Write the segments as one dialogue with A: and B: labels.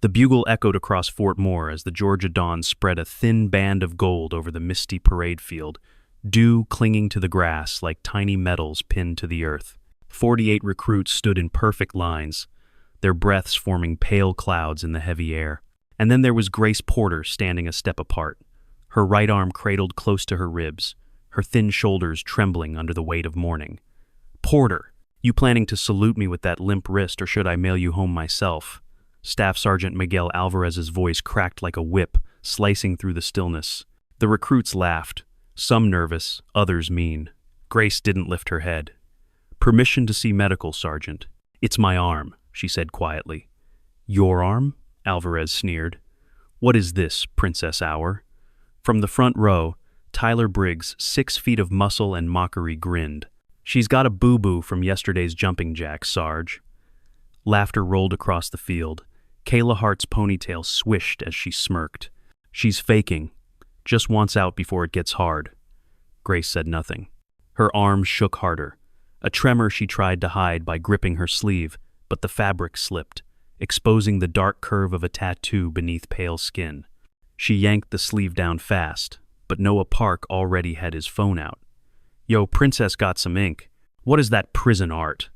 A: The bugle echoed across Fort Moore as the Georgia dawn spread a thin band of gold over the misty parade field, dew clinging to the grass like tiny metals pinned to the earth. 48 recruits stood in perfect lines, their breaths forming pale clouds in the heavy air. And then there was Grace Porter standing a step apart, her right arm cradled close to her ribs, her thin shoulders trembling under the weight of mourning. "Porter, you planning to salute me with that limp wrist, or should I mail you home myself?" Staff Sergeant Miguel Alvarez's voice cracked like a whip, slicing through the stillness. The recruits laughed, some nervous, others mean. Grace didn't lift her head. "Permission to see medical, Sergeant." "It's my arm," she said quietly. "Your arm?" Alvarez sneered. "What is this, Princess Hour?" From the front row, Tyler Briggs, 6 feet of muscle and mockery, grinned. "She's got a boo-boo from yesterday's jumping jacks, Sarge." Laughter rolled across the field. Kayla Hart's ponytail swished as she smirked. "She's faking. Just wants out before it gets hard." Grace said nothing. Her arms shook harder. A tremor she tried to hide by gripping her sleeve, but the fabric slipped, exposing the dark curve of a tattoo beneath pale skin. She yanked the sleeve down fast, but Noah Park already had his phone out. "Yo, Princess got some ink. What is that prison art?"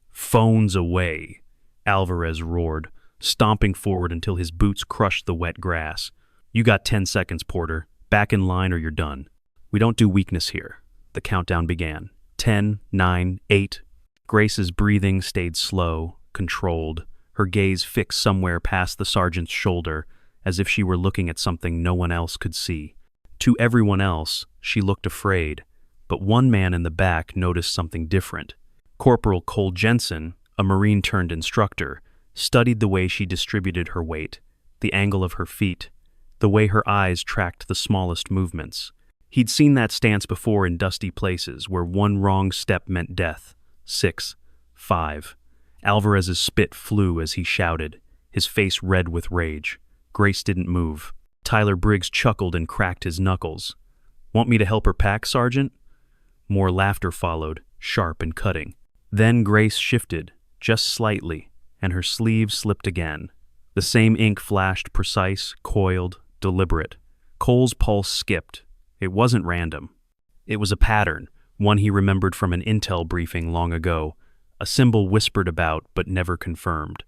A: "Phones away," Alvarez roared, stomping forward until his boots crushed the wet grass. "You got 10 seconds, Porter. Back in line or you're done." "We don't do weakness here." The countdown began. 10, 9, 8. Grace's breathing stayed slow, controlled, her gaze fixed somewhere past the sergeant's shoulder, as if she were looking at something no one else could see. To everyone else, she looked afraid, but one man in the back noticed something different. Corporal Cole Jensen, a Marine-turned-instructor, studied the way she distributed her weight, the angle of her feet, the way her eyes tracked the smallest movements. He'd seen that stance before in dusty places where one wrong step meant death. 6, 5. Alvarez's spit flew as he shouted, his face red with rage. Grace didn't move. Tyler Briggs chuckled and cracked his knuckles. "Want me to help her pack, Sergeant?" More laughter followed, sharp and cutting. Then Grace shifted, just slightly, and her sleeve slipped again. The same ink flashed, precise, coiled, deliberate. Cole's pulse skipped. It wasn't random. It was a pattern, one he remembered from an intel briefing long ago, a symbol whispered about but never confirmed.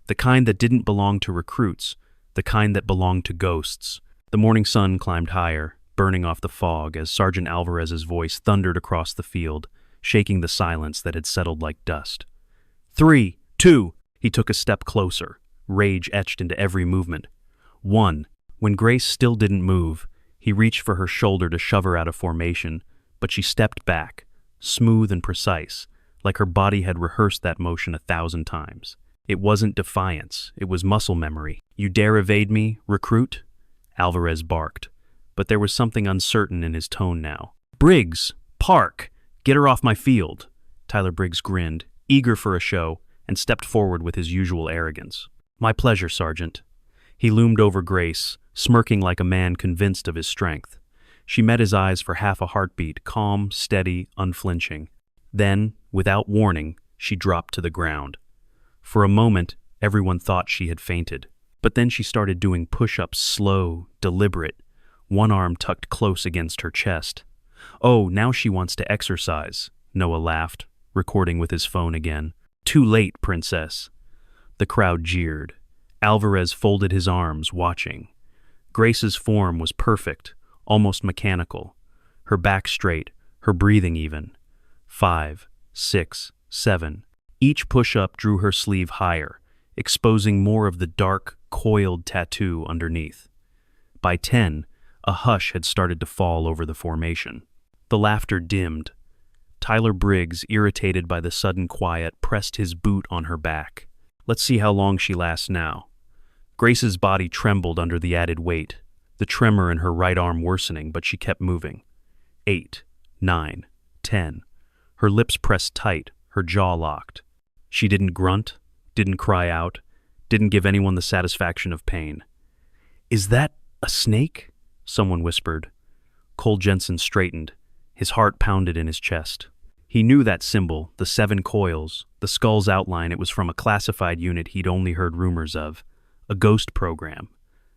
A: The kind that didn't belong to recruits, the kind that belonged to ghosts. The morning sun climbed higher, burning off the fog as Sergeant Alvarez's voice thundered across the field, shaking the silence that had settled like dust. 3, 2. He took a step closer, rage etched into every movement. 1. When Grace still didn't move, he reached for her shoulder to shove her out of formation, but she stepped back, smooth and precise, like her body had rehearsed that motion 1,000 times. It wasn't defiance, it was muscle memory. "You dare evade me, recruit?" Alvarez barked, but there was something uncertain in his tone now. "Briggs! Park! Get her off my field!" Tyler Briggs grinned, eager for a show, and stepped forward with his usual arrogance. "My pleasure, Sergeant." He loomed over Grace, smirking like a man convinced of his strength. She met his eyes for half a heartbeat, calm, steady, unflinching. Then, without warning, she dropped to the ground. For a moment, everyone thought she had fainted. But then she started doing push-ups, slow, deliberate, one arm tucked close against her chest. "Oh, now she wants to exercise," Noah laughed, recording with his phone again. "Too late, Princess." The crowd jeered. Alvarez folded his arms, watching. Grace's form was perfect, almost mechanical. Her back straight, her breathing even. 5, 6, 7. Each push-up drew her sleeve higher, exposing more of the dark, coiled tattoo underneath. By 10, a hush had started to fall over the formation. The laughter dimmed. Tyler Briggs, irritated by the sudden quiet, pressed his boot on her back. "Let's see how long she lasts now." Grace's body trembled under the added weight, the tremor in her right arm worsening, but she kept moving. 8, 9, 10. Her lips pressed tight, her jaw locked. She didn't grunt, didn't cry out, didn't give anyone the satisfaction of pain. "Is that a snake?" someone whispered. Cole Jensen straightened. His heart pounded in his chest. He knew that symbol, the 7 coils, the skull's outline. It was from a classified unit he'd only heard rumors of. A ghost program.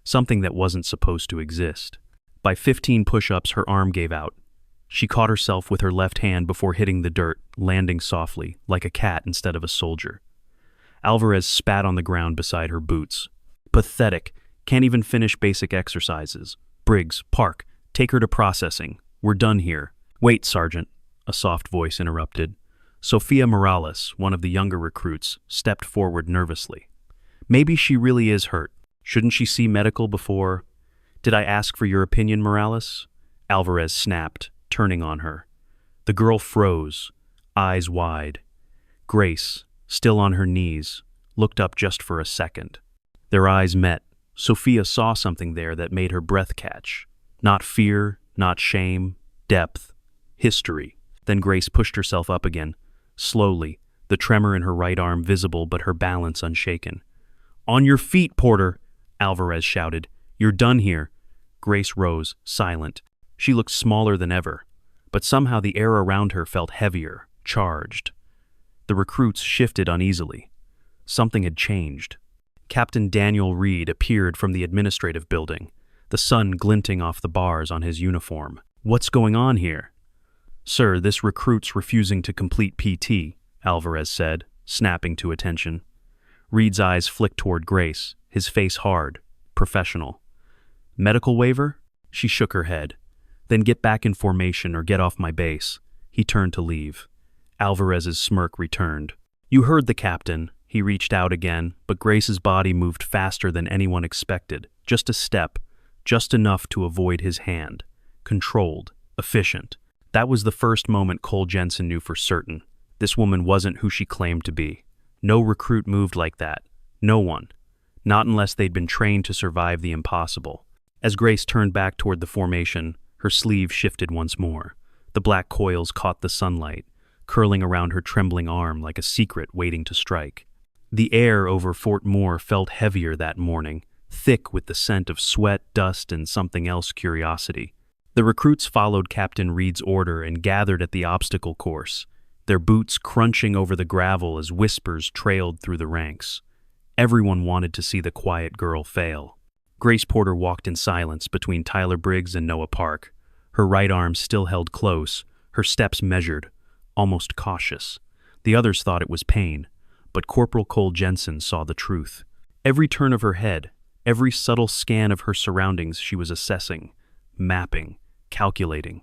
A: Something that wasn't supposed to exist. By 15 push-ups, her arm gave out. She caught herself with her left hand before hitting the dirt, landing softly, like a cat instead of a soldier. Alvarez spat on the ground beside her boots. Pathetic. Can't even finish basic exercises. Briggs, park. Take her to processing. We're done here. Wait, Sergeant, a soft voice interrupted. Sofia Morales, one of the younger recruits, stepped forward nervously. Maybe she really is hurt. Shouldn't she see medical before? Did I ask for your opinion, Morales? Alvarez snapped, turning on her. The girl froze, eyes wide. Grace, still on her knees, looked up just for a second. Their eyes met. Sofia saw something there that made her breath catch. Not fear, not shame, depth, history. Then Grace pushed herself up again, slowly, the tremor in her right arm visible but her balance unshaken. On your feet, Porter, Alvarez shouted. You're done here. Grace rose, silent. She looked smaller than ever, but somehow the air around her felt heavier, charged. The recruits shifted uneasily. Something had changed. Captain Daniel Reed appeared from the administrative building, the sun glinting off the bars on his uniform. What's going on here? Sir, this recruit's refusing to complete PT, Alvarez said, snapping to attention. Reed's eyes flicked toward Grace, his face hard, professional. Medical waiver? She shook her head. Then get back in formation or get off my base. He turned to leave. Alvarez's smirk returned. You heard the captain. He reached out again, but Grace's body moved faster than anyone expected. Just a step, just enough to avoid his hand. Controlled, efficient. That was the first moment Cole Jensen knew for certain. This woman wasn't who she claimed to be. No recruit moved like that. No one. Not unless they'd been trained to survive the impossible. As Grace turned back toward the formation, her sleeve shifted once more. The black coils caught the sunlight, curling around her trembling arm like a secret waiting to strike. The air over Fort Moore felt heavier that morning, thick with the scent of sweat, dust, and something else, curiosity. The recruits followed Captain Reed's order and gathered at the obstacle course, their boots crunching over the gravel as whispers trailed through the ranks. Everyone wanted to see the quiet girl fail. Grace Porter walked in silence between Tyler Briggs and Noah Park, her right arm still held close, her steps measured, almost cautious. The others thought it was pain, but Corporal Cole Jensen saw the truth. Every turn of her head, every subtle scan of her surroundings she was assessing, mapping, calculating.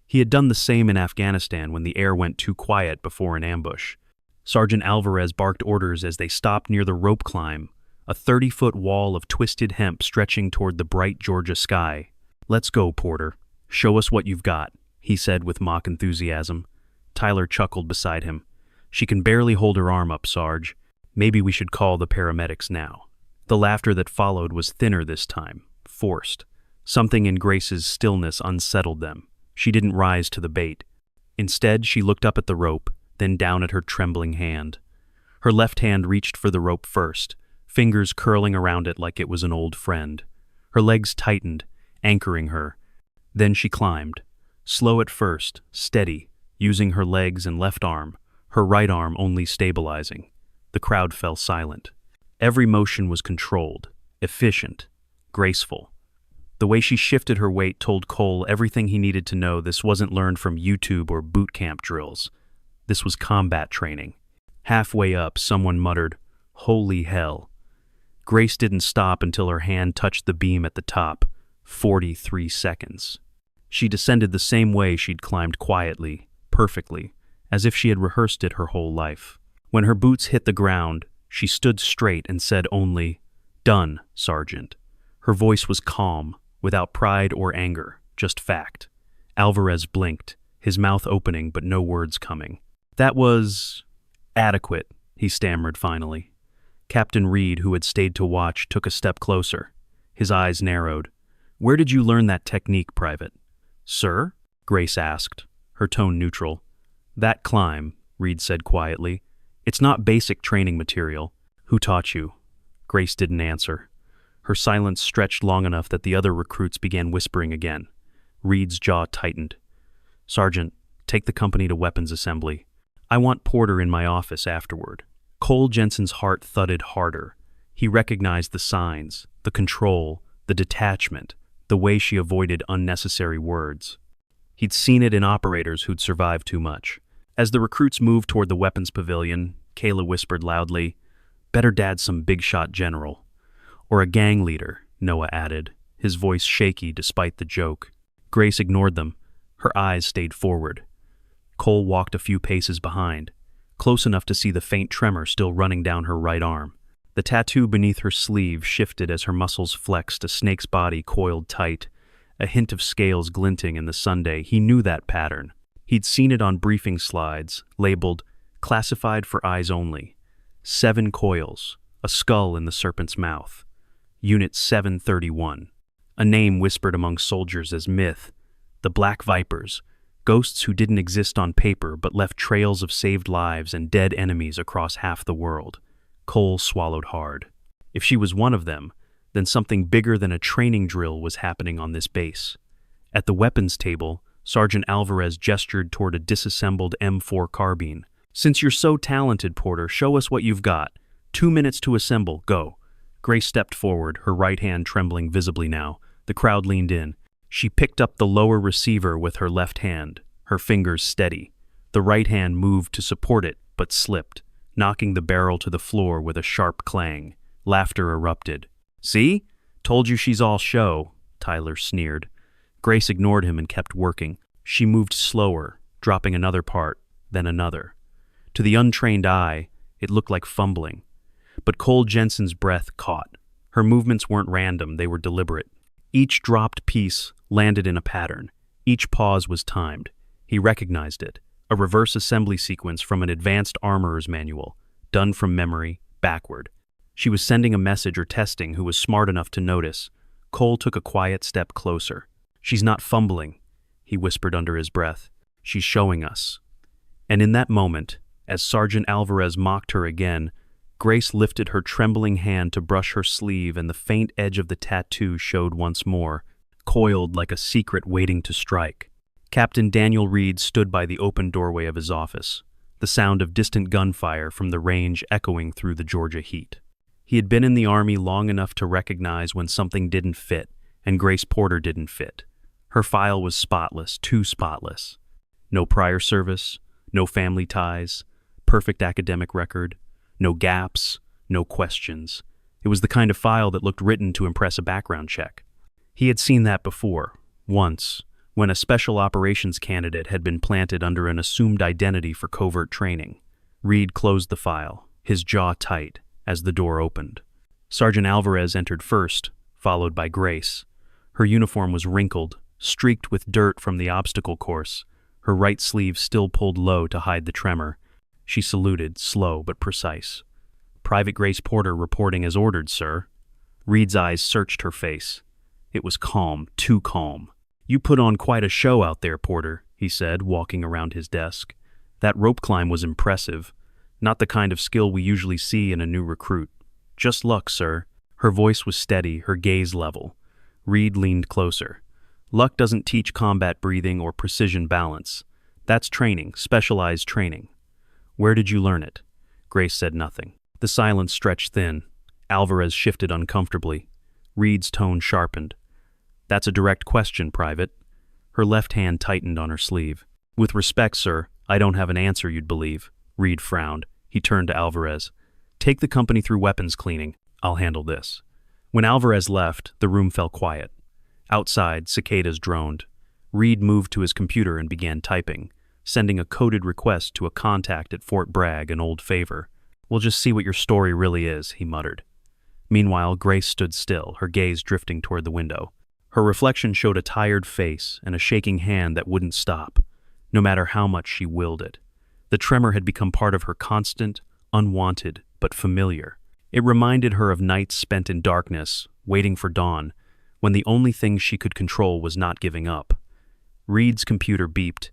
A: He had done the same in Afghanistan when the air went too quiet before an ambush. Sergeant Alvarez barked orders as they stopped near the rope climb, a 30-foot wall of twisted hemp stretching toward the bright Georgia sky. Let's go, Porter. Show us what you've got, he said with mock enthusiasm. Tyler chuckled beside him. She can barely hold her arm up, Sarge. Maybe we should call the paramedics now. The laughter that followed was thinner this time, forced. Something in Grace's stillness unsettled them. She didn't rise to the bait. Instead, she looked up at the rope, then down at her trembling hand. Her left hand reached for the rope first, fingers curling around it like it was an old friend. Her legs tightened, anchoring her. Then she climbed. Slow at first, steady, using her legs and left arm, her right arm only stabilizing. The crowd fell silent. Every motion was controlled, efficient, graceful. The way she shifted her weight told Cole everything he needed to know. This wasn't learned from YouTube or boot camp drills. This was combat training. Halfway up, someone muttered, "Holy hell." Grace didn't stop until her hand touched the beam at the top. 43 seconds. She descended the same way she'd climbed quietly, perfectly, as if she had rehearsed it her whole life. When her boots hit the ground, she stood straight and said only, "Done, Sergeant." Her voice was calm, without pride or anger, just fact. Alvarez blinked, his mouth opening but no words coming. That was adequate, he stammered finally. Captain Reed, who had stayed to watch, took a step closer. His eyes narrowed. Where did you learn that technique, Private? Sir? Grace asked, her tone neutral. That climb, Reed said quietly. It's not basic training material. Who taught you? Grace didn't answer. Her silence stretched long enough that the other recruits began whispering again. Reed's jaw tightened. Sergeant, take the company to weapons assembly. I want Porter in my office afterward. Cole Jensen's heart thudded harder. He recognized the signs, the control, the detachment, the way she avoided unnecessary words. He'd seen it in operators who'd survived too much. As the recruits moved toward the weapons pavilion, Kayla whispered loudly, "Better dad some big-shot general." "Or a gang leader," Noah added, his voice shaky despite the joke. Grace ignored them. Her eyes stayed forward. Cole walked a few paces behind, close enough to see the faint tremor still running down her right arm. The tattoo beneath her sleeve shifted as her muscles flexed, a snake's body coiled tight, a hint of scales glinting in the sunday. He knew that pattern. He'd seen it on briefing slides, labeled, "Classified for eyes only." 7 coils, a skull in the serpent's mouth. Unit 731. A name whispered among soldiers as myth. The Black Vipers, ghosts who didn't exist on paper but left trails of saved lives and dead enemies across half the world. Cole swallowed hard. If she was one of them, then something bigger than a training drill was happening on this base. At the weapons table, Sergeant Alvarez gestured toward a disassembled M4 carbine. "Since you're so talented, Porter, show us what you've got. 2 minutes to assemble, go." Grace stepped forward, her right hand trembling visibly now. The crowd leaned in. She picked up the lower receiver with her left hand, her fingers steady. The right hand moved to support it, but slipped, knocking the barrel to the floor with a sharp clang. Laughter erupted. "See? Told you she's all show," Tyler sneered. Grace ignored him and kept working. She moved slower, dropping another part, then another. To the untrained eye, it looked like fumbling. But Cole Jensen's breath caught. Her movements weren't random, they were deliberate. Each dropped piece landed in a pattern. Each pause was timed. He recognized it. A reverse assembly sequence from an advanced armorer's manual, done from memory, backward. She was sending a message or testing who was smart enough to notice. Cole took a quiet step closer. "She's not fumbling," he whispered under his breath. "She's showing us." And in that moment, as Sergeant Alvarez mocked her again, Grace lifted her trembling hand to brush her sleeve, and the faint edge of the tattoo showed once more, coiled like a secret waiting to strike. Captain Daniel Reed stood by the open doorway of his office, the sound of distant gunfire from the range echoing through the Georgia heat. He had been in the Army long enough to recognize when something didn't fit, and Grace Porter didn't fit. Her file was spotless, too spotless. No prior service, no family ties, perfect academic record, no gaps, no questions. It was the kind of file that looked written to impress a background check. He had seen that before, once, when a special operations candidate had been planted under an assumed identity for covert training. Reed closed the file, his jaw tight, as the door opened. Sergeant Alvarez entered first, followed by Grace. Her uniform was wrinkled, streaked with dirt from the obstacle course, her right sleeve still pulled low to hide the tremor. She saluted, slow but precise. "Private Grace Porter reporting as ordered, sir." Reed's eyes searched her face. It was calm, too calm. "You put on quite a show out there, Porter," he said, walking around his desk. "That rope climb was impressive. Not the kind of skill we usually see in a new recruit. Just luck, sir." Her voice was steady, her gaze level. Reed leaned closer. "Luck doesn't teach combat breathing or precision balance. That's training, specialized training." "Where did you learn it?" Grace said nothing. The silence stretched thin. Alvarez shifted uncomfortably. Reed's tone sharpened. "That's a direct question, Private." Her left hand tightened on her sleeve. "With respect, sir, I don't have an answer you'd believe." Reed frowned. He turned to Alvarez. "Take the company through weapons cleaning. I'll handle this." When Alvarez left, the room fell quiet. Outside, cicadas droned. Reed moved to his computer and began typing, sending a coded request to a contact at Fort Bragg, an old favor. "We'll just see what your story really is," he muttered. Meanwhile, Grace stood still, her gaze drifting toward the window. Her reflection showed a tired face and a shaking hand that wouldn't stop, no matter how much she willed it. The tremor had become part of her constant, unwanted, but familiar. It reminded her of nights spent in darkness, waiting for dawn, when the only thing she could control was not giving up. Reed's computer beeped.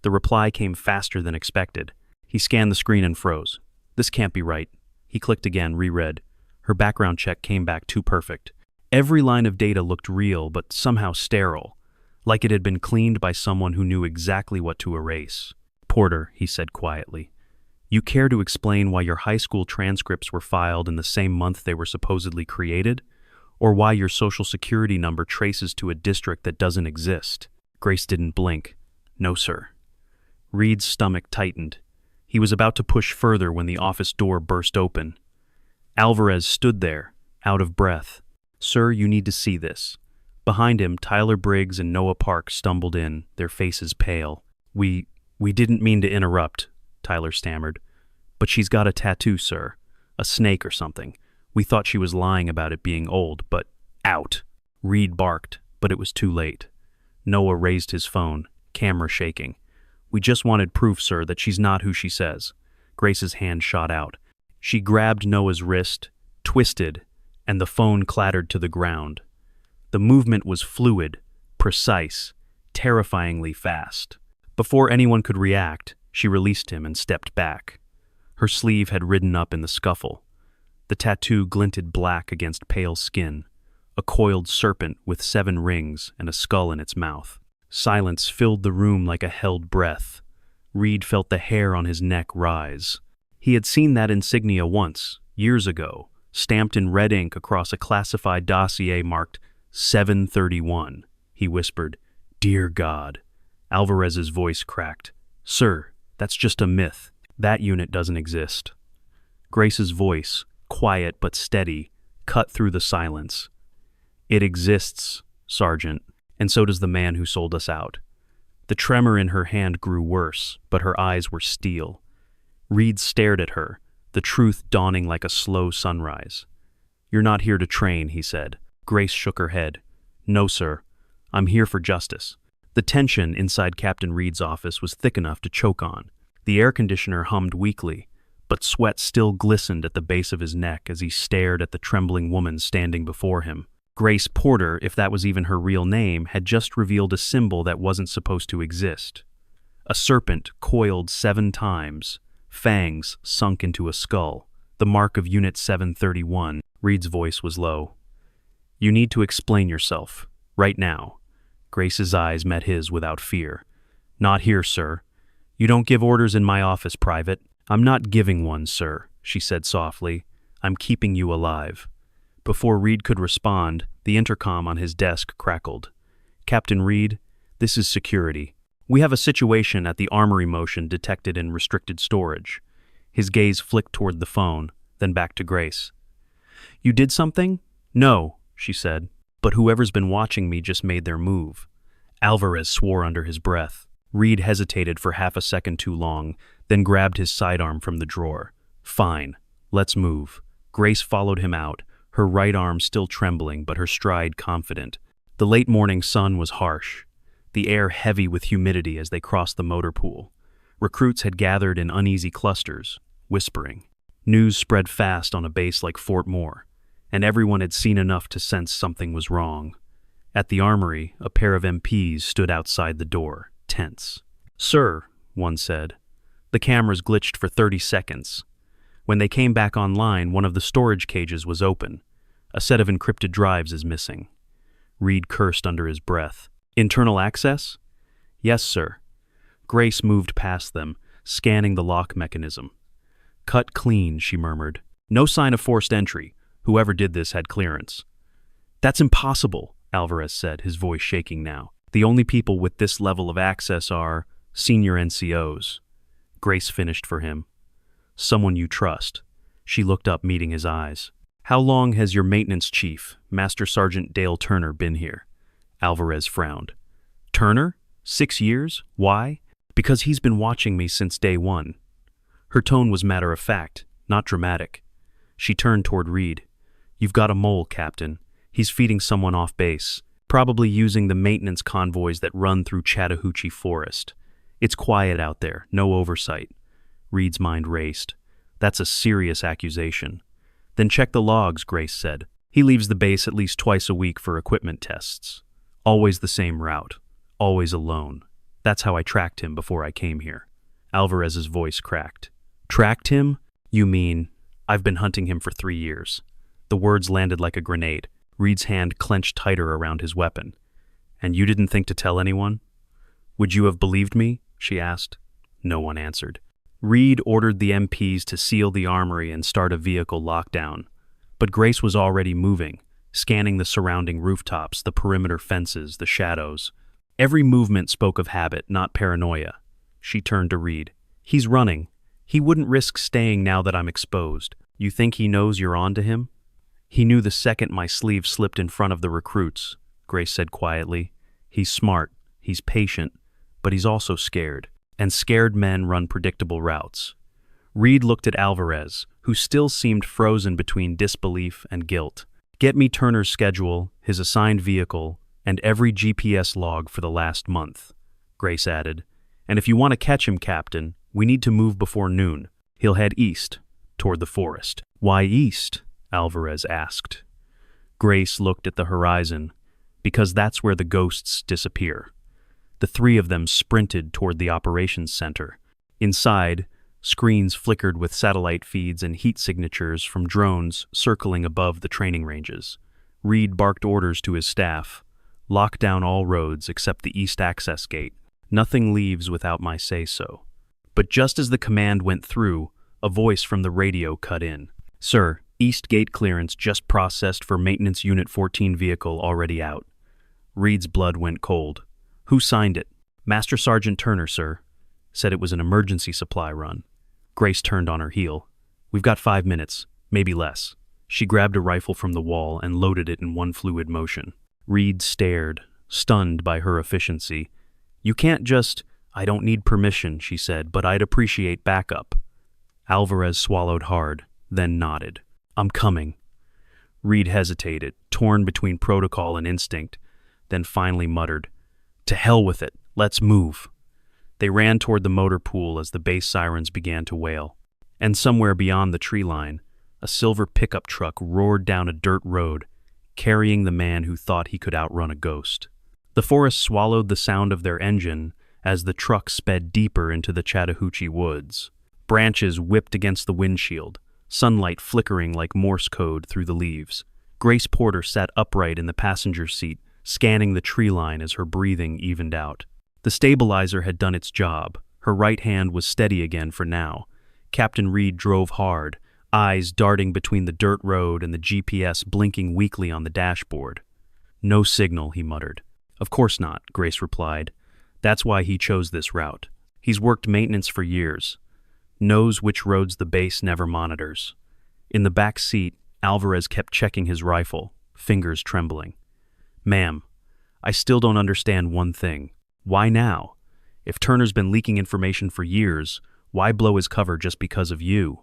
A: The reply came faster than expected. He scanned the screen and froze. "This can't be right." He clicked again, reread. Her background check came back too perfect. Every line of data looked real, but somehow sterile, like it had been cleaned by someone who knew exactly what to erase. "Porter," he said quietly, You care to explain why your high school transcripts were filed in the same month they were supposedly created? Or why your social security number traces to a district that doesn't exist? Grace didn't blink. No, sir. Reed's stomach tightened. He was about to push further when the office door burst open. Alvarez stood there, out of breath. Sir, you need to see this. Behind him, Tyler Briggs and Noah Park stumbled in, their faces pale. We didn't mean to interrupt, Tyler stammered. But she's got a tattoo, sir. A snake or something. We thought she was lying about it being old, but out. Reed barked, but it was too late. Noah raised his phone, camera shaking. We just wanted proof, sir, that she's not who she says. Grace's hand shot out. She grabbed Noah's wrist, twisted, and the phone clattered to the ground. The movement was fluid, precise, terrifyingly fast. Before anyone could react, she released him and stepped back. Her sleeve had ridden up in the scuffle. The tattoo glinted black against pale skin, a coiled serpent with 7 rings and a skull in its mouth. Silence filled the room like a held breath. Reed felt the hair on his neck rise. He had seen that insignia once, years ago, stamped in red ink across a classified dossier marked 731. He whispered, "Dear God." Alvarez's voice cracked. "Sir, that's just a myth. That unit doesn't exist." Grace's voice, quiet but steady, cut through the silence. "It exists, Sergeant, and so does the man who sold us out." The tremor in her hand grew worse, but her eyes were steel. Reed stared at her, the truth dawning like a slow sunrise. "You're not here to train," he said. Grace shook her head. "No, sir. I'm here for justice." The tension inside Captain Reed's office was thick enough to choke on. The air conditioner hummed weakly, but sweat still glistened at the base of his neck as he stared at the trembling woman standing before him. Grace Porter, if that was even her real name, had just revealed a symbol that wasn't supposed to exist. A serpent coiled 7 times, fangs sunk into a skull, the mark of Unit 731. Reed's voice was low. "You need to explain yourself, right now." Grace's eyes met his without fear. "Not here, sir. You don't give orders in my office, Private." "I'm not giving one, sir," she said softly. "I'm keeping you alive." Before Reed could respond, the intercom on his desk crackled. "Captain Reed, this is security. We have a situation at the armory motion detected in restricted storage." His gaze flicked toward the phone, then back to Grace. "You did something?" "No," she said. "But whoever's been watching me just made their move." Alvarez swore under his breath. Reed hesitated for half a second too long, then grabbed his sidearm from the drawer. "Fine, let's move." Grace followed him out, her right arm still trembling but her stride confident. The late morning sun was harsh, the air heavy with humidity as they crossed the motor pool. Recruits had gathered in uneasy clusters, whispering. News spread fast on a base like Fort Moore, and everyone had seen enough to sense something was wrong. At the armory, a pair of MPs stood outside the door, tense. "Sir," one said. The cameras glitched for 30 seconds. When they came back online, one of the storage cages was open. A set of encrypted drives is missing. Reed cursed under his breath. "Internal access?" "Yes, sir." Grace moved past them, scanning the lock mechanism. "Cut clean," she murmured. "No sign of forced entry. Whoever did this had clearance." "That's impossible," Alvarez said, his voice shaking now. "The only people with this level of access are senior NCOs." Grace finished for him. "Someone you trust." She looked up, meeting his eyes. "How long has your maintenance chief, Master Sergeant Dale Turner, been here?" Alvarez frowned. "Turner? 6 years? Why?" "Because he's been watching me since day one." Her tone was matter of fact, not dramatic. She turned toward Reed. "You've got a mole, Captain. He's feeding someone off base, probably using the maintenance convoys that run through Chattahoochee Forest. It's quiet out there, no oversight." Reed's mind raced. "That's a serious accusation." "Then check the logs," Grace said. "He leaves the base at least twice a week for equipment tests. Always the same route. Always alone. That's how I tracked him before I came here." Alvarez's voice cracked. "Tracked him? You mean, I've been hunting him for 3 years." The words landed like a grenade. Reed's hand clenched tighter around his weapon. "And you didn't think to tell anyone?" "Would you have believed me?" she asked. No one answered. Reed ordered the MPs to seal the armory and start a vehicle lockdown. But Grace was already moving, scanning the surrounding rooftops, the perimeter fences, the shadows. Every movement spoke of habit, not paranoia. She turned to Reed. He's running. He wouldn't risk staying now that I'm exposed. You think he knows you're on to him? He knew the second my sleeve slipped in front of the recruits, Grace said quietly. He's smart, he's patient, but he's also scared. And scared men run predictable routes. Reed looked at Alvarez, who still seemed frozen between disbelief and guilt. Get me Turner's schedule, his assigned vehicle, and every GPS log for the last month, Grace added. And if you want to catch him, Captain, we need to move before noon. He'll head east, toward the forest. Why east? Alvarez asked. Grace looked at the horizon, because that's where the ghosts disappear. The three of them sprinted toward the operations center. Inside, screens flickered with satellite feeds and heat signatures from drones circling above the training ranges. Reed barked orders to his staff. Lock down all roads except the east access gate. Nothing leaves without my say-so. But just as the command went through, a voice from the radio cut in. Sir, east gate clearance just processed for maintenance unit 14 vehicle already out. Reed's blood went cold. Who signed it? Master Sergeant Turner, sir. Said it was an emergency supply run. Grace turned on her heel. We've got 5 minutes, maybe less. She grabbed a rifle from the wall and loaded it in one fluid motion. Reed stared, stunned by her efficiency. You can't just... I don't need permission, she said, but I'd appreciate backup. Alvarez swallowed hard, then nodded. I'm coming. Reed hesitated, torn between protocol and instinct, then finally muttered, To hell with it, let's move. They ran toward the motor pool as the base sirens began to wail. And somewhere beyond the tree line, a silver pickup truck roared down a dirt road, carrying the man who thought he could outrun a ghost. The forest swallowed the sound of their engine as the truck sped deeper into the Chattahoochee woods. Branches whipped against the windshield, sunlight flickering like Morse code through the leaves. Grace Porter sat upright in the passenger seat, scanning the tree line as her breathing evened out. The stabilizer had done its job. Her right hand was steady again for now. Captain Reed drove hard, eyes darting between the dirt road and the GPS blinking weakly on the dashboard. No signal, he muttered. Of course not, Grace replied. That's why he chose this route. He's worked maintenance for years. Knows which roads the base never monitors. In the back seat, Alvarez kept checking his rifle, fingers trembling. Ma'am, I still don't understand one thing. Why now? If Turner's been leaking information for years, why blow his cover just because of you?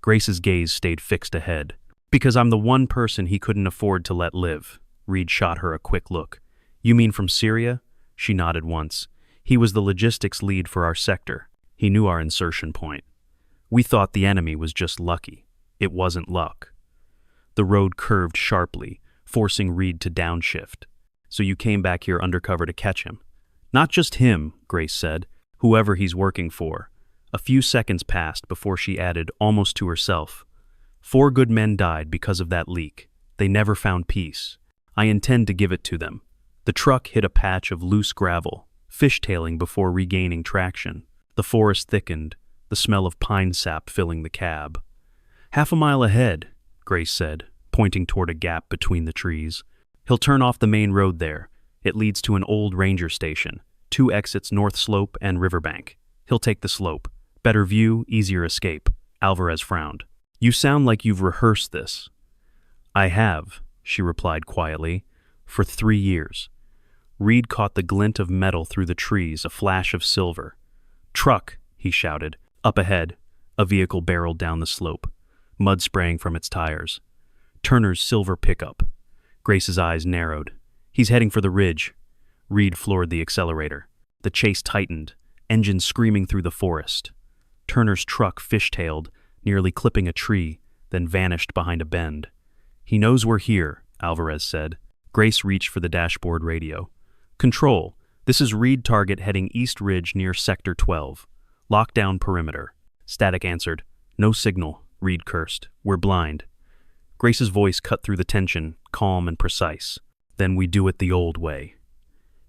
A: Grace's gaze stayed fixed ahead. Because I'm the one person he couldn't afford to let live. Reed shot her a quick look. You mean from Syria? She nodded once. He was the logistics lead for our sector. He knew our insertion point. We thought the enemy was just lucky. It wasn't luck. The road curved sharply, forcing Reed to downshift. So you came back here undercover to catch him. Not just him, Grace said. Whoever he's working for. A few seconds passed before she added, almost to herself. 4 good men died because of that leak. They never found peace. I intend to give it to them. The truck hit a patch of loose gravel, fishtailing before regaining traction. The forest thickened, the smell of pine sap filling the cab. 1/2 mile ahead, Grace said, pointing toward a gap between the trees. He'll turn off the main road there. It leads to an old ranger station. 2 exits North Slope and Riverbank. He'll take the slope. Better view, easier escape. Alvarez frowned. You sound like you've rehearsed this. I have, she replied quietly, for 3 years. Reed caught the glint of metal through the trees, a flash of silver. Truck, he shouted. Up ahead, a vehicle barreled down the slope, mud spraying from its tires. Turner's silver pickup. Grace's eyes narrowed. He's heading for the ridge. Reed floored the accelerator. The chase tightened, engine screaming through the forest. Turner's truck fishtailed, nearly clipping a tree, then vanished behind a bend. He knows we're here, Alvarez said. Grace reached for the dashboard radio. Control, this is Reed target heading East Ridge near Sector 12. Lockdown perimeter. Static answered. No signal, Reed cursed. We're blind. Grace's voice cut through the tension, calm and precise. Then we do it the old way.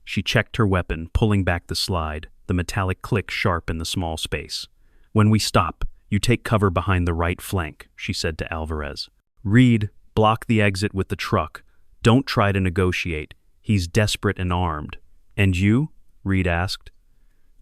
A: She checked her weapon, pulling back the slide, the metallic click sharp in the small space. When we stop, you take cover behind the right flank, she said to Alvarez. Reed, block the exit with the truck. Don't try to negotiate. He's desperate and armed. And you? Reed asked.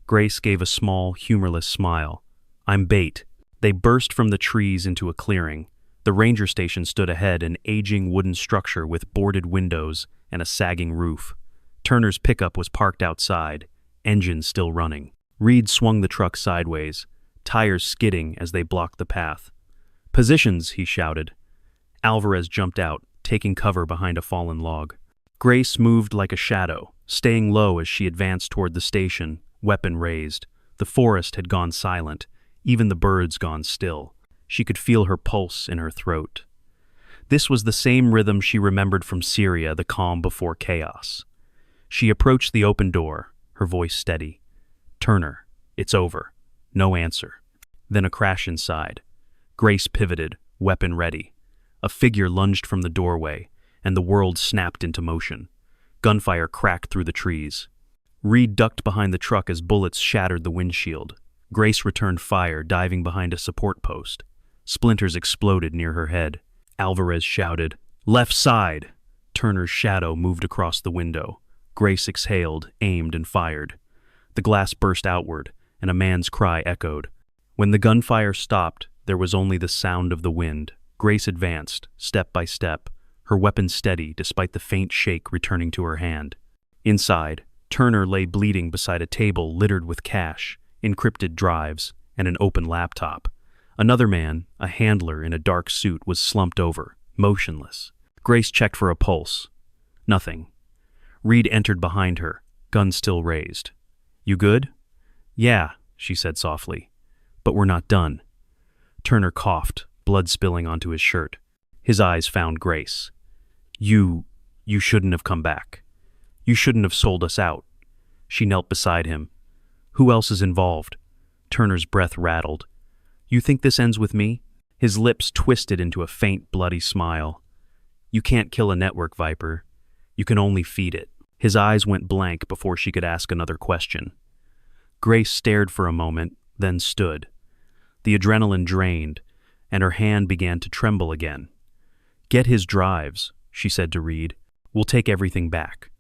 A: Grace gave a small, humorless smile. I'm bait. They burst from the trees into a clearing. The ranger station stood ahead, an aging wooden structure with boarded windows and a sagging roof. Turner's pickup was parked outside, engine still running. Reed swung the truck sideways, tires skidding as they blocked the path. Positions, he shouted. Alvarez jumped out, taking cover behind a fallen log. Grace moved like a shadow, staying low as she advanced toward the station, weapon raised. The forest had gone silent, even the birds gone still. She could feel her pulse in her throat. This was the same rhythm she remembered from Syria, the calm before chaos. She approached the open door, her voice steady. Turner, it's over. No answer. Then a crash inside. Grace pivoted, weapon ready. A figure lunged from the doorway, and the world snapped into motion. Gunfire cracked through the trees. Reed ducked behind the truck as bullets shattered the windshield. Grace returned fire, diving behind a support post. Splinters exploded near her head. Alvarez shouted, "Left side!" Turner's shadow moved across the window. Grace exhaled, aimed, and fired. The glass burst outward, and a man's cry echoed. When the gunfire stopped, there was only the sound of the wind. Grace advanced, step by step, her weapon steady despite the faint shake returning to her hand. Inside, Turner lay bleeding beside a table littered with cash, encrypted drives, and an open laptop. Another man, a handler in a dark suit, was slumped over, motionless. Grace checked for a pulse. Nothing. Reed entered behind her, gun still raised. "You good?" "Yeah," she said softly. "But we're not done." Turner coughed, blood spilling onto his shirt. His eyes found Grace. You shouldn't have come back. You shouldn't have sold us out." She knelt beside him. "Who else is involved?" Turner's breath rattled. "You think this ends with me?" His lips twisted into a faint, bloody smile. "You can't kill a network, Viper. You can only feed it." His eyes went blank before she could ask another question. Grace stared for a moment, then stood. The adrenaline drained, and her hand began to tremble again. "Get his drives," she said to Reed. "We'll take everything back."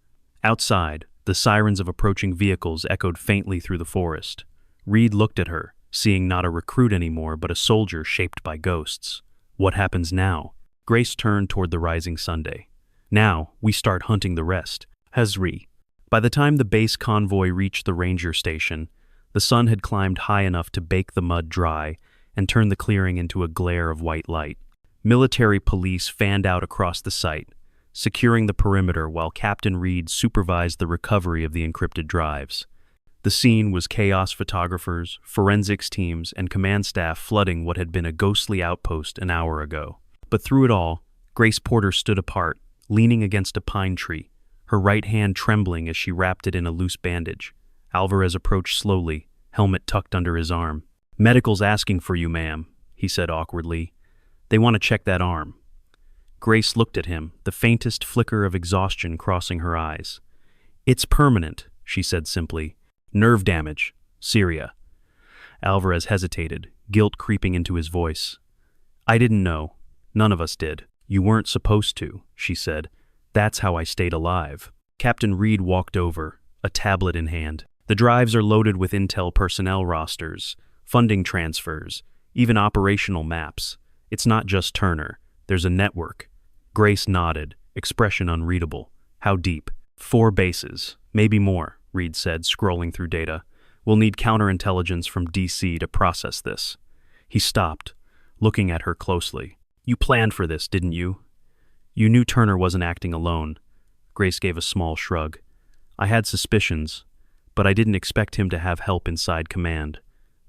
A: Outside, the sirens of approaching vehicles echoed faintly through the forest. Reed looked at her, seeing not a recruit anymore but a soldier shaped by ghosts. What happens now? Grace turned toward the rising Sunday. "Now, we start hunting the rest." Hezri. By the time the base convoy reached the ranger station, the sun had climbed high enough to bake the mud dry and turn the clearing into a glare of white light. Military police fanned out across the site, securing the perimeter while Captain Reed supervised the recovery of the encrypted drives. The scene was chaos photographers, forensics teams, and command staff flooding what had been a ghostly outpost an hour ago. But through it all, Grace Porter stood apart, leaning against a pine tree, her right hand trembling as she wrapped it in a loose bandage. Alvarez approached slowly, helmet tucked under his arm. "Medical's asking for you, ma'am," he said awkwardly. "They want to check that arm." Grace looked at him, the faintest flicker of exhaustion crossing her eyes. "It's permanent," she said simply. "Nerve damage. Syria." Alvarez hesitated, guilt creeping into his voice. "I didn't know. None of us did." "You weren't supposed to," she said. "That's how I stayed alive." Captain Reed walked over, a tablet in hand. "The drives are loaded with intel personnel rosters, funding transfers, even operational maps. It's not just Turner. There's a network." Grace nodded, expression unreadable. "How deep?" 4 bases, maybe more," Reed said, scrolling through data. "We'll need counterintelligence from DC to process this." He stopped, looking at her closely. "You planned for this, didn't you? You knew Turner wasn't acting alone." Grace gave a small shrug. "I had suspicions, but I didn't expect him to have help inside command."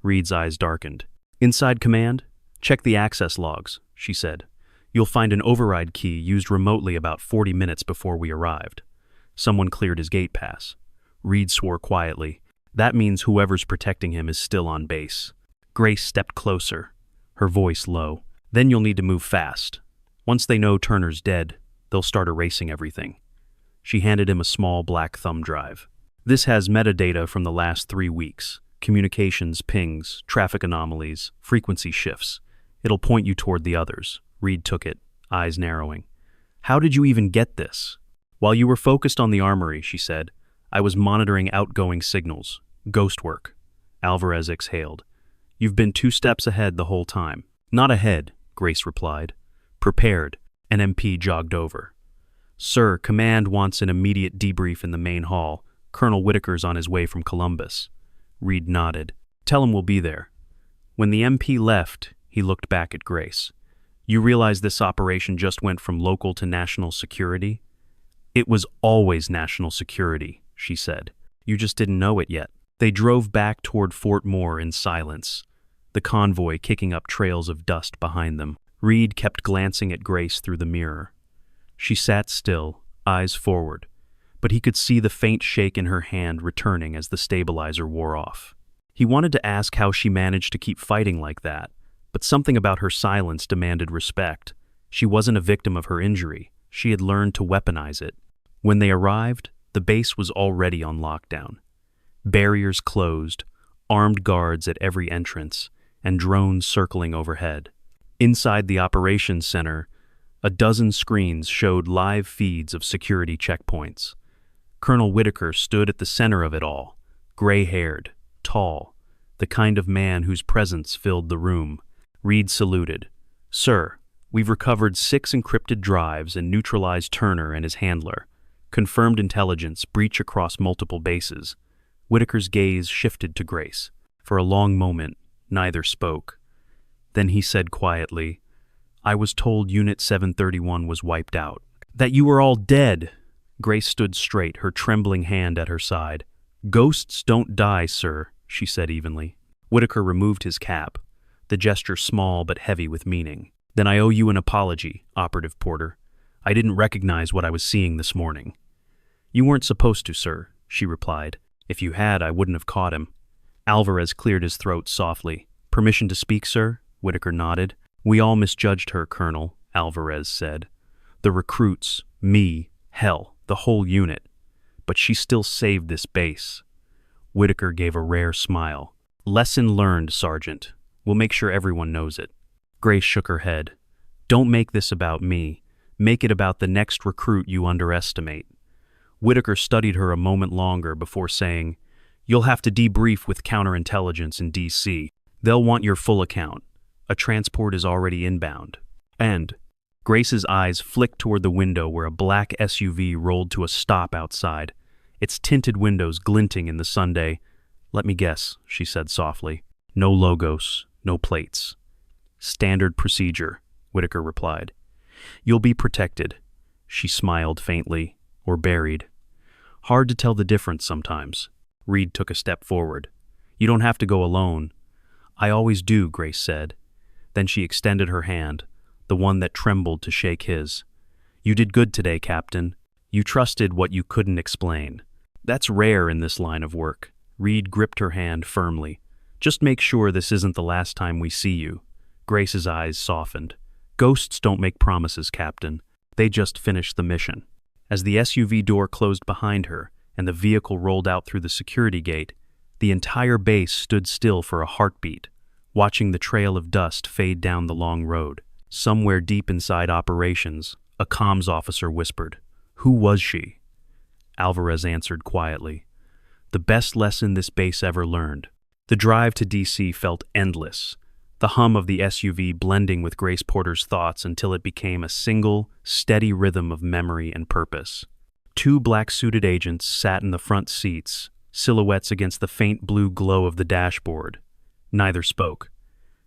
A: Reed's eyes darkened. "Inside command? Check the access logs," she said. "You'll find an override key used remotely about 40 minutes before we arrived." Someone cleared his gate pass. Reed swore quietly. "That means whoever's protecting him is still on base." Grace stepped closer, her voice low. "Then you'll need to move fast. Once they know Turner's dead, they'll start erasing everything." She handed him a small black thumb drive. "This has metadata from the last 3 weeks. Communications pings, traffic anomalies, frequency shifts. It'll point you toward the others. Reed took it, eyes narrowing. How did you even get this? While you were focused on the armory, she said, I was monitoring outgoing signals. Ghost work. Alvarez exhaled. You've been 2 steps ahead the whole time. Not ahead, Grace replied. Prepared. An MP jogged over. Sir, command wants an immediate debrief in the main hall. Colonel Whitaker's on his way from Columbus. Reed nodded. Tell him we'll be there. When the MP left, he looked back at Grace. You realize this operation just went from local to national security? It was always national security, she said. You just didn't know it yet. They drove back toward Fort Moore in silence, the convoy kicking up trails of dust behind them. Reed kept glancing at Grace through the mirror. She sat still, eyes forward, but he could see the faint shake in her hand returning as the stabilizer wore off. He wanted to ask how she managed to keep fighting like that, but something about her silence demanded respect. She wasn't a victim of her injury. She had learned to weaponize it. When they arrived, the base was already on lockdown. Barriers closed, armed guards at every entrance, and drones circling overhead. Inside the operations center, a dozen screens showed live feeds of security checkpoints. Colonel Whitaker stood at the center of it all, gray-haired, tall, the kind of man whose presence filled the room. Reed saluted. Sir, we've recovered 6 encrypted drives and neutralized Turner and his handler. Confirmed intelligence breach across multiple bases. Whitaker's gaze shifted to Grace. For a long moment, neither spoke. Then he said quietly, I was told Unit 731 was wiped out. That you were all dead. Grace stood straight, her trembling hand at her side. Ghosts don't die, sir, she said evenly. Whitaker removed his cap, the gesture small but heavy with meaning. Then I owe you an apology, Operative Porter. I didn't recognize what I was seeing this morning. You weren't supposed to, sir, she replied. If you had, I wouldn't have caught him. Alvarez cleared his throat softly. Permission to speak, sir? Whitaker nodded. We all misjudged her, Colonel, Alvarez said. The recruits, me, hell, the whole unit. But she still saved this base. Whitaker gave a rare smile. Lesson learned, Sergeant. We'll make sure everyone knows it. Grace shook her head. Don't make this about me. Make it about the next recruit you underestimate. Whitaker studied her a moment longer before saying, You'll have to debrief with counterintelligence in D.C. They'll want your full account. A transport is already inbound. And Grace's eyes flicked toward the window where a black SUV rolled to a stop outside, its tinted windows glinting in the Sunday. Let me guess, she said softly. No logos, no plates. Standard procedure, Whitaker replied. You'll be protected. She smiled faintly, or buried. Hard to tell the difference sometimes. Reed took a step forward. You don't have to go alone. I always do, Grace said. Then she extended her hand, the one that trembled to shake his. You did good today, Captain. You trusted what you couldn't explain. That's rare in this line of work. Reed gripped her hand firmly. Just make sure this isn't the last time we see you. Grace's eyes softened. Ghosts don't make promises, Captain. They just finish the mission. As the SUV door closed behind her and the vehicle rolled out through the security gate, the entire base stood still for a heartbeat, watching the trail of dust fade down the long road. Somewhere deep inside operations, a comms officer whispered, Who was she? Alvarez answered quietly, The best lesson this base ever learned. The drive to D.C. felt endless, the hum of the SUV blending with Grace Porter's thoughts until it became a single, steady rhythm of memory and purpose. 2 black-suited agents sat in the front seats, silhouettes against the faint blue glow of the dashboard. Neither spoke.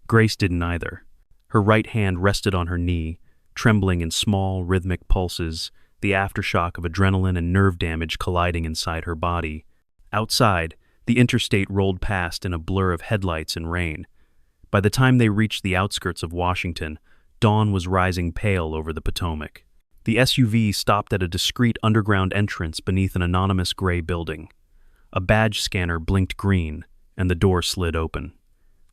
A: Grace didn't either. Her right hand rested on her knee, trembling in small, rhythmic pulses, the aftershock of adrenaline and nerve damage colliding inside her body. Outside, the interstate rolled past in a blur of headlights and rain. By the time they reached the outskirts of Washington, dawn was rising pale over the Potomac. The SUV stopped at a discreet underground entrance beneath an anonymous gray building. A badge scanner blinked green, and the door slid open.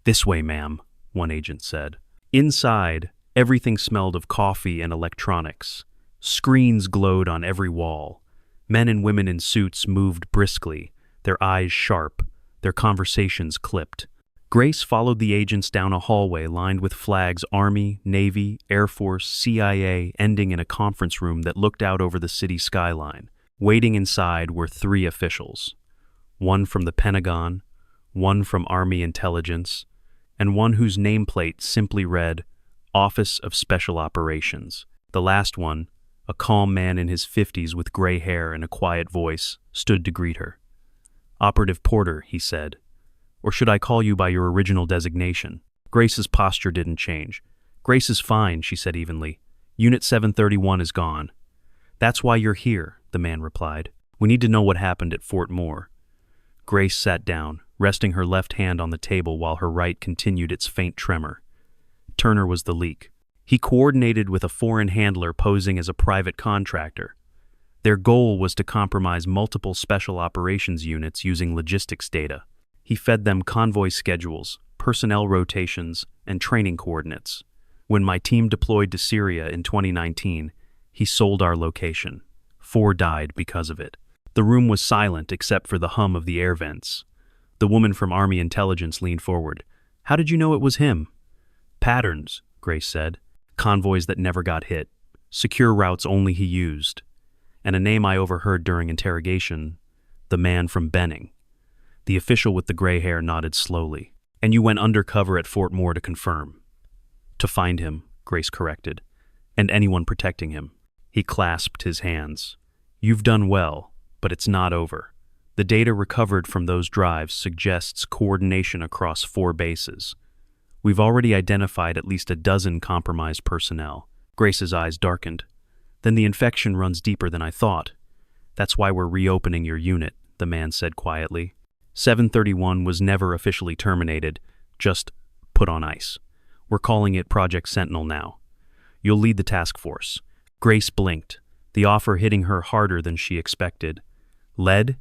A: This way, ma'am, one agent said. Inside, everything smelled of coffee and electronics. Screens glowed on every wall. Men and women in suits moved briskly, their eyes sharp, their conversations clipped. Grace followed the agents down a hallway lined with flags: Army, Navy, Air Force, CIA, ending in a conference room that looked out over the city skyline. Waiting inside were 3 officials, one from the Pentagon, one from Army Intelligence, and one whose nameplate simply read, Office of Special Operations. The last one, a calm man in his 50s with gray hair and a quiet voice, stood to greet her. "Operative Porter," he said. "Or should I call you by your original designation?" Grace's posture didn't change. "Grace is fine," she said evenly. "Unit 731 is gone." "That's why you're here," the man replied. "We need to know what happened at Fort Moore." Grace sat down, resting her left hand on the table while her right continued its faint tremor. Turner was the leak. He coordinated with a foreign handler posing as a private contractor. Their goal was to compromise multiple special operations units using logistics data. He fed them convoy schedules, personnel rotations, and training coordinates. When my team deployed to Syria in 2019, he sold our location. 4 died because of it. The room was silent except for the hum of the air vents. The woman from Army Intelligence leaned forward. "How did you know it was him?" "Patterns," Grace said. "Convoys that never got hit. Secure routes only he used. And a name I overheard during interrogation, the man from Benning." The official with the gray hair nodded slowly. "And you went undercover at Fort Moore to confirm?" "To find him," Grace corrected. "And anyone protecting him." He clasped his hands. "You've done well, but it's not over. The data recovered from those drives suggests coordination across 4 bases. We've already identified at least a dozen compromised personnel." Grace's eyes darkened. "Then the infection runs deeper than I thought." "That's why we're reopening your unit," the man said quietly. 731 was never officially terminated, just put on ice. We're calling it Project Sentinel now. You'll lead the task force. Grace blinked, the offer hitting her harder than she expected. "Led?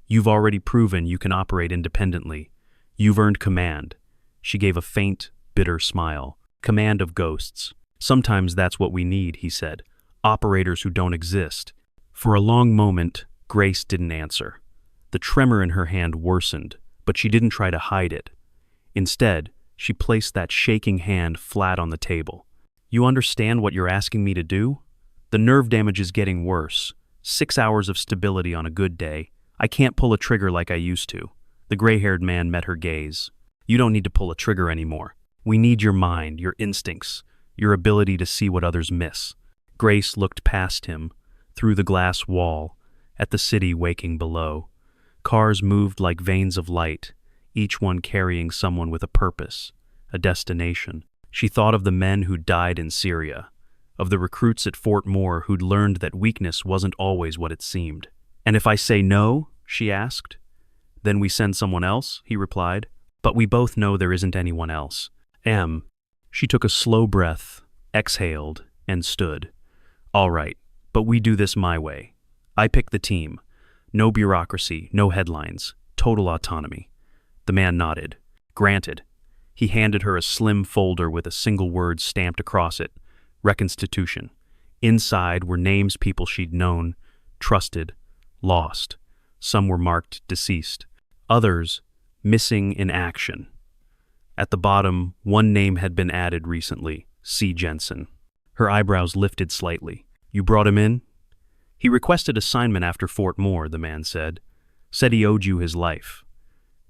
A: You've already proven you can operate independently. You've earned command." She gave a faint, bitter smile. "Command of ghosts. Sometimes that's what we need," he said. "Operators who don't exist." For a long moment, Grace didn't answer. The tremor in her hand worsened, but she didn't try to hide it. Instead, she placed that shaking hand flat on the table. "You understand what you're asking me to do? The nerve damage is getting worse. 6 hours of stability on a good day. I can't pull a trigger like I used to." The gray-haired man met her gaze. "You don't need to pull a trigger anymore. We need your mind, your instincts, your ability to see what others miss." Grace looked past him, through the glass wall, at the city waking below. Cars moved like veins of light, each one carrying someone with a purpose, a destination. She thought of the men who died in Syria, of the recruits at Fort Moore who'd learned that weakness wasn't always what it seemed. "And if I say no?" she asked. "Then we send someone else," he replied. "But we both know there isn't anyone else." She took a slow breath, exhaled, and stood. "All right, but we do this my way. I pick the team. No bureaucracy, no headlines, total autonomy." The man nodded. "Granted." He handed her a slim folder with a single word stamped across it, Reconstitution. Inside were names people she'd known, trusted, lost. Some were marked deceased. Others, missing in action. At the bottom, one name had been added recently, C. Jensen. Her eyebrows lifted slightly. "You brought him in?" "He requested assignment after Fort Moore," the man said. "Said he owed you his life."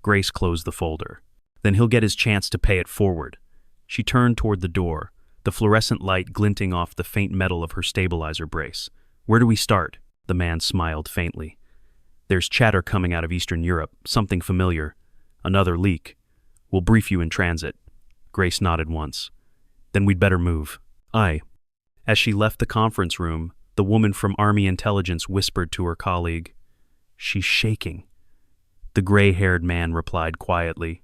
A: Grace closed the folder. "Then he'll get his chance to pay it forward." She turned toward the door, the fluorescent light glinting off the faint metal of her stabilizer brace. "Where do we start?" The man smiled faintly. "There's chatter coming out of Eastern Europe, something familiar. Another leak. We'll brief you in transit." Grace nodded once. "Then we'd better move." "Aye." As she left the conference room, the woman from Army Intelligence whispered to her colleague, "She's shaking." The gray-haired man replied quietly,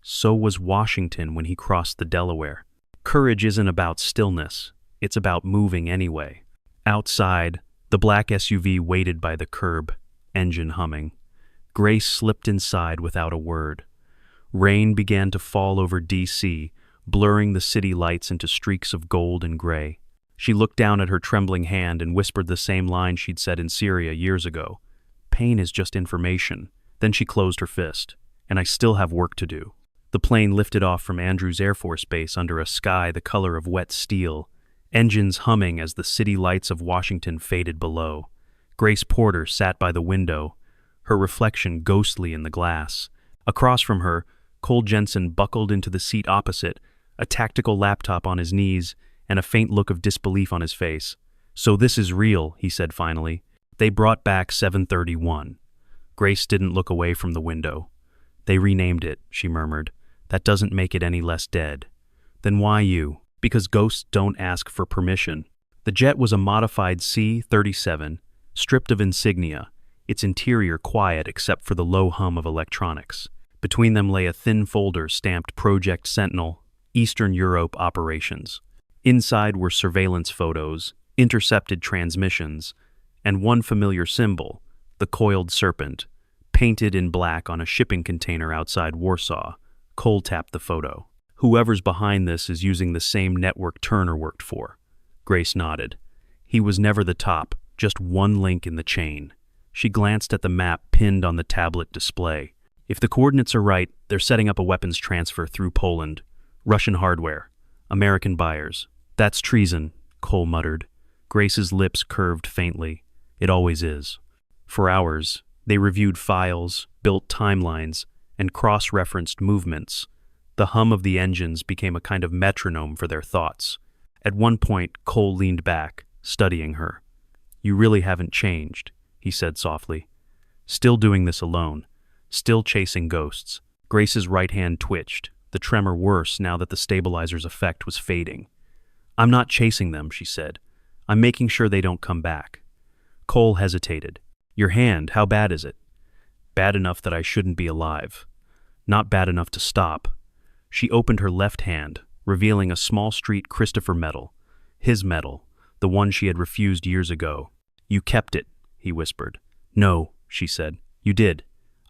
A: "So was Washington when he crossed the Delaware." Courage isn't about stillness, it's about moving anyway. Outside, the black SUV waited by the curb, engine humming. Grace slipped inside without a word. Rain began to fall over D.C., blurring the city lights into streaks of gold and gray. She looked down at her trembling hand and whispered the same line she'd said in Syria years ago. "Pain is just information." Then she closed her fist. and I still have work to do. The plane lifted off from Andrews Air Force Base under a sky the color of wet steel, engines humming as the city lights of Washington faded below. Grace Porter sat by the window, her reflection ghostly in the glass. Across from her, Cole Jensen buckled into the seat opposite, a tactical laptop on his knees and a faint look of disbelief on his face. "So this is real," he said finally. "They brought back 731. Grace didn't look away from the window. "They renamed it," she murmured. "That doesn't make it any less dead." "Then why you?" "Because ghosts don't ask for permission." The jet was a modified C-37, stripped of insignia, its interior quiet except for the low hum of electronics. Between them lay a thin folder stamped Project Sentinel, Eastern Europe Operations. Inside were surveillance photos, intercepted transmissions, and one familiar symbol, the coiled serpent, painted in black on a shipping container outside Warsaw. Cole tapped the photo. "Whoever's behind this is using the same network Turner worked for." Grace nodded. "He was never the top, just one link in the chain." She glanced at the map pinned on the tablet display. "If the coordinates are right, they're setting up a weapons transfer through Poland. Russian hardware. American buyers." "That's treason," Cole muttered. Grace's lips curved faintly. "It always is." For hours, they reviewed files, built timelines, and cross-referenced movements. The hum of the engines became a kind of metronome for their thoughts. At one point, Cole leaned back, studying her. "You really haven't changed," he said softly. "Still doing this alone. Still chasing ghosts." Grace's right hand twitched, the tremor worse now that the stabilizer's effect was fading. "I'm not chasing them," she said. "I'm making sure they don't come back." Cole hesitated. "Your hand, how bad is it?" "Bad enough that I shouldn't be alive. Not bad enough to stop." She opened her left hand, revealing a small street Christopher medal. His medal, the one she had refused years ago. "You kept it," he whispered. "No," she said. "You did.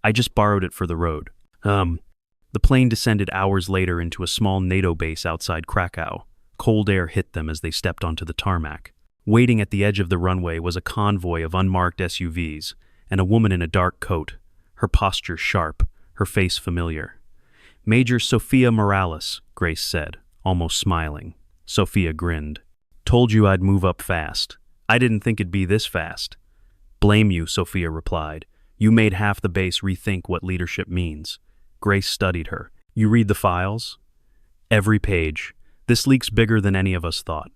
A: I just borrowed it for the road." The plane descended hours later into a small NATO base outside Krakow. Cold air hit them as they stepped onto the tarmac. Waiting at the edge of the runway was a convoy of unmarked SUVs and a woman in a dark coat, her posture sharp, her face familiar. "Major Sophia Morales," Grace said, almost smiling. Sophia grinned. "Told you I'd move up fast. I didn't think it'd be this fast." "Blame you," Sophia replied. "You made half the base rethink what leadership means." Grace studied her. "You read the files?" "Every page. This leak's bigger than any of us thought.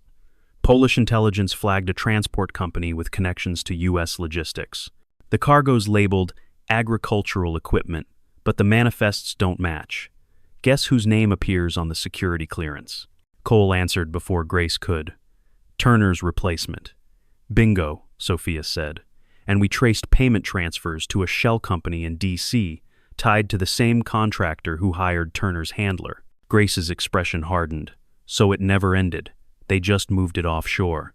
A: Polish intelligence flagged a transport company with connections to U.S. logistics. The cargo's labeled agricultural equipment, but the manifests don't match. Guess whose name appears on the security clearance?" Cole answered before Grace could. "Turner's replacement." "Bingo," Sophia said. "And we traced payment transfers to a shell company in D.C., tied to the same contractor who hired Turner's handler." Grace's expression hardened. "So it never ended. They just moved it offshore."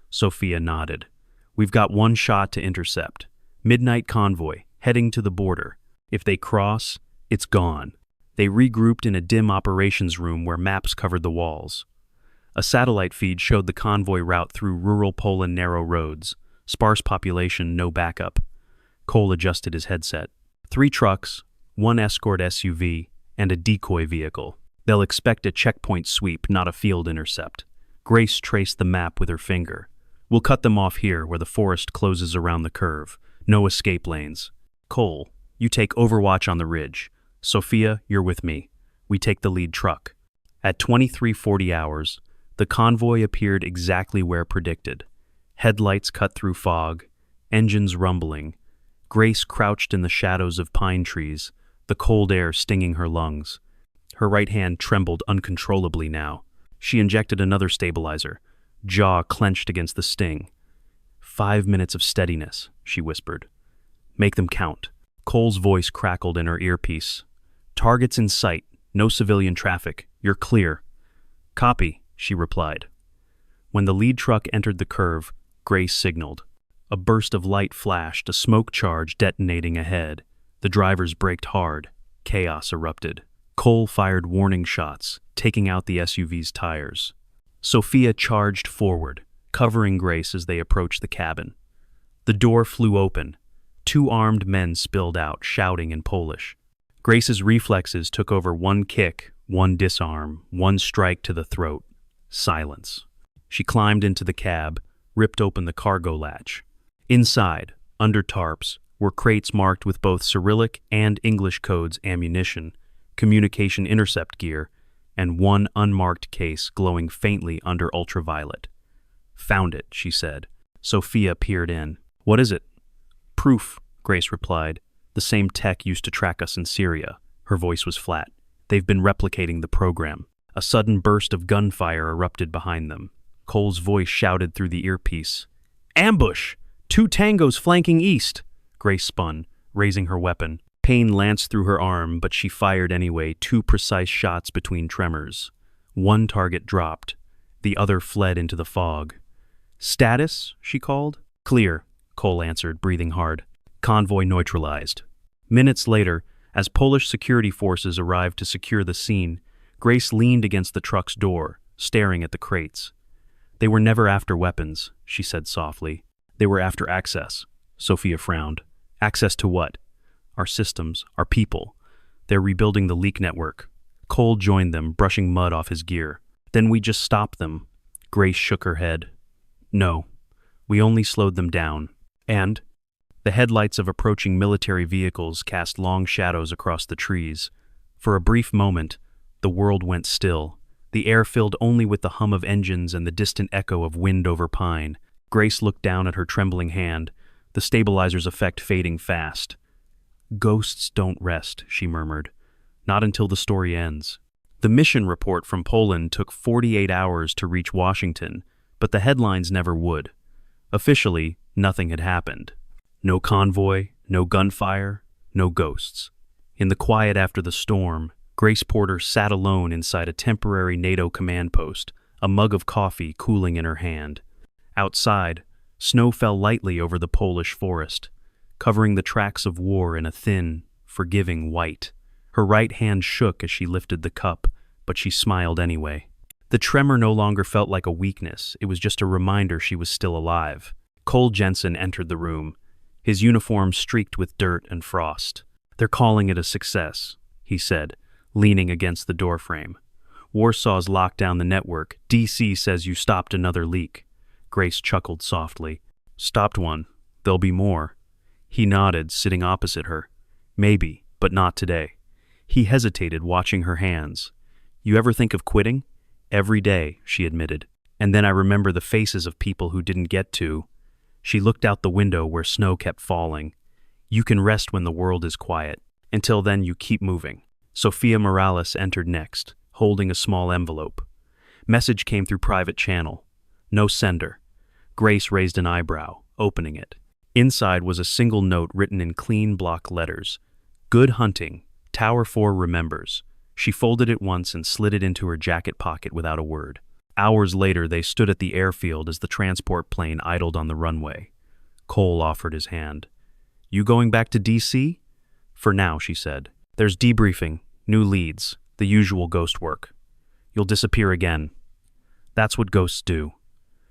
A: Sophia nodded. "We've got one shot to intercept. Midnight convoy, heading to the border. If they cross, it's gone." They regrouped in a dim operations room where maps covered the walls. A satellite feed showed the convoy route through rural Poland narrow roads. Sparse population, no backup. Cole adjusted his headset. 3 trucks, 1 escort SUV, and a decoy vehicle. They'll expect a checkpoint sweep, not a field intercept. Grace traced the map with her finger. "We'll cut them off here where the forest closes around the curve. No escape lanes. Cole, you take overwatch on the ridge. Sophia, you're with me. We take the lead truck." At 23:40 hours, the convoy appeared exactly where predicted. Headlights cut through fog, engines rumbling. Grace crouched in the shadows of pine trees, the cold air stinging her lungs. Her right hand trembled uncontrollably now. She injected another stabilizer, jaw clenched against the sting. 5 minutes of steadiness, she whispered. "Make them count." Cole's voice crackled in her earpiece. "Targets in sight, no civilian traffic. You're clear." "Copy," she replied. When the lead truck entered the curve, Grace signaled. A burst of light flashed, a smoke charge detonating ahead. The drivers braked hard. Chaos erupted. Cole fired warning shots, taking out the SUV's tires. Sophia charged forward, covering Grace as they approached the cabin. The door flew open. 2 armed men spilled out, shouting in Polish. Grace's reflexes took over: one kick, one disarm, one strike to the throat. Silence. She climbed into the cab, ripped open the cargo latch. Inside, under tarps, were crates marked with both Cyrillic and English codes: ammunition, communication intercept gear, and one unmarked case glowing faintly under ultraviolet. "Found it," she said. Sophia peered in. "What is it?" "Proof," Grace replied. "The same tech used to track us in Syria." Her voice was flat. "They've been replicating the program." A sudden burst of gunfire erupted behind them. Cole's voice shouted through the earpiece. "Ambush! 2 tangos flanking east!" Grace spun, raising her weapon. Pain lanced through her arm, but she fired anyway, 2 precise shots between tremors. One target dropped. The other fled into the fog. "Status?" she called. "Clear," Cole answered, breathing hard. "Convoy neutralized." Minutes later, as Polish security forces arrived to secure the scene, Grace leaned against the truck's door, staring at the crates. "They were never after weapons," she said softly. "They were after access." Sophia frowned. "Access to what?" "Our systems, our people. They're rebuilding the leak network." Cole joined them, brushing mud off his gear. "Then we just stopped them." Grace shook her head. "No, we only slowed them down." And the headlights of approaching military vehicles cast long shadows across the trees. For a brief moment, the world went still, the air filled only with the hum of engines and the distant echo of wind over pine. Grace looked down at her trembling hand, the stabilizer's effect fading fast. "Ghosts don't rest," she murmured. "Not until the story ends." The mission report from Poland took 48 hours to reach Washington, but the headlines never would. Officially, nothing had happened. No convoy, no gunfire, no ghosts. In the quiet after the storm, Grace Porter sat alone inside a temporary NATO command post, a mug of coffee cooling in her hand. Outside, snow fell lightly over the Polish forest, covering the tracks of war in a thin, forgiving white. Her right hand shook as she lifted the cup, but she smiled anyway. The tremor no longer felt like a weakness, it was just a reminder she was still alive. Cole Jensen entered the room, his uniform streaked with dirt and frost. "They're calling it a success," he said, leaning against the doorframe. "Warsaw's locked down the network. DC says you stopped another leak." Grace chuckled softly. "Stopped one. There'll be more." He nodded, sitting opposite her. "Maybe, but not today." He hesitated, watching her hands. "You ever think of quitting?" "Every day," she admitted. "And then I remember the faces of people who didn't get to." She looked out the window where snow kept falling. "You can rest when the world is quiet. Until then, you keep moving." Sophia Morales entered next, holding a small envelope. Message came through private channel. No sender. Grace raised an eyebrow, opening it. Inside was a single note written in clean block letters. "Good hunting. Tower 4 remembers." She folded it once and slid it into her jacket pocket without a word. Hours later, they stood at the airfield as the transport plane idled on the runway. Cole offered his hand. "You going back to DC?" "For now," she said. "There's debriefing, new leads, the usual ghost work. You'll disappear again. That's what ghosts do."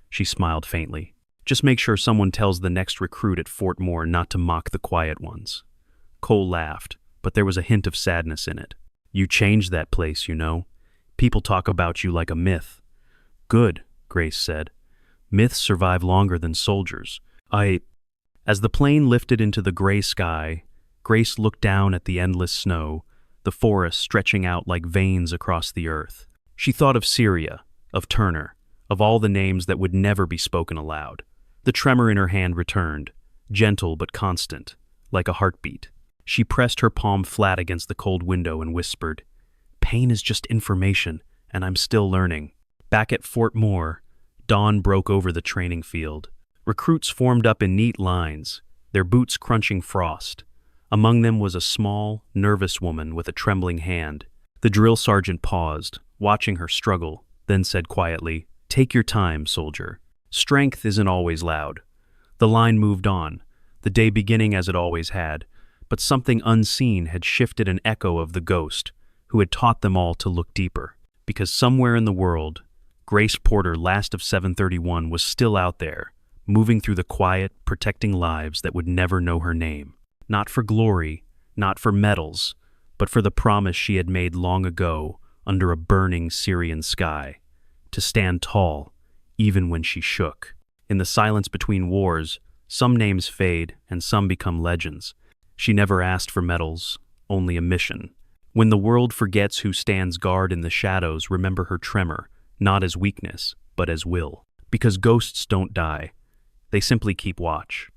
A: She smiled faintly. "Just make sure someone tells the next recruit at Fort Moore not to mock the quiet ones." Cole laughed, but there was a hint of sadness in it. "You changed that place, you know. People talk about you like a myth." "Good," Grace said. "Myths survive longer than soldiers." As the plane lifted into the gray sky, Grace looked down at the endless snow, the forest stretching out like veins across the earth. She thought of Syria, of Turner, of all the names that would never be spoken aloud. The tremor in her hand returned, gentle but constant, like a heartbeat. She pressed her palm flat against the cold window and whispered, "Pain is just information, and I'm still learning." Back at Fort Moore, dawn broke over the training field. Recruits formed up in neat lines, their boots crunching frost. Among them was a small, nervous woman with a trembling hand. The drill sergeant paused, watching her struggle, then said quietly, "Take your time, soldier. Strength isn't always loud." The line moved on, the day beginning as it always had, but something unseen had shifted an echo of the ghost, who had taught them all to look deeper. Because somewhere in the world, Grace Porter, last of 731, was still out there, moving through the quiet, protecting lives that would never know her name. Not for glory, not for medals, but for the promise she had made long ago under a burning Syrian sky, to stand tall, even when she shook. In the silence between wars, some names fade and some become legends. She never asked for medals, only a mission. When the world forgets who stands guard in the shadows, remember her tremor, not as weakness, but as will. Because ghosts don't die. They simply keep watch.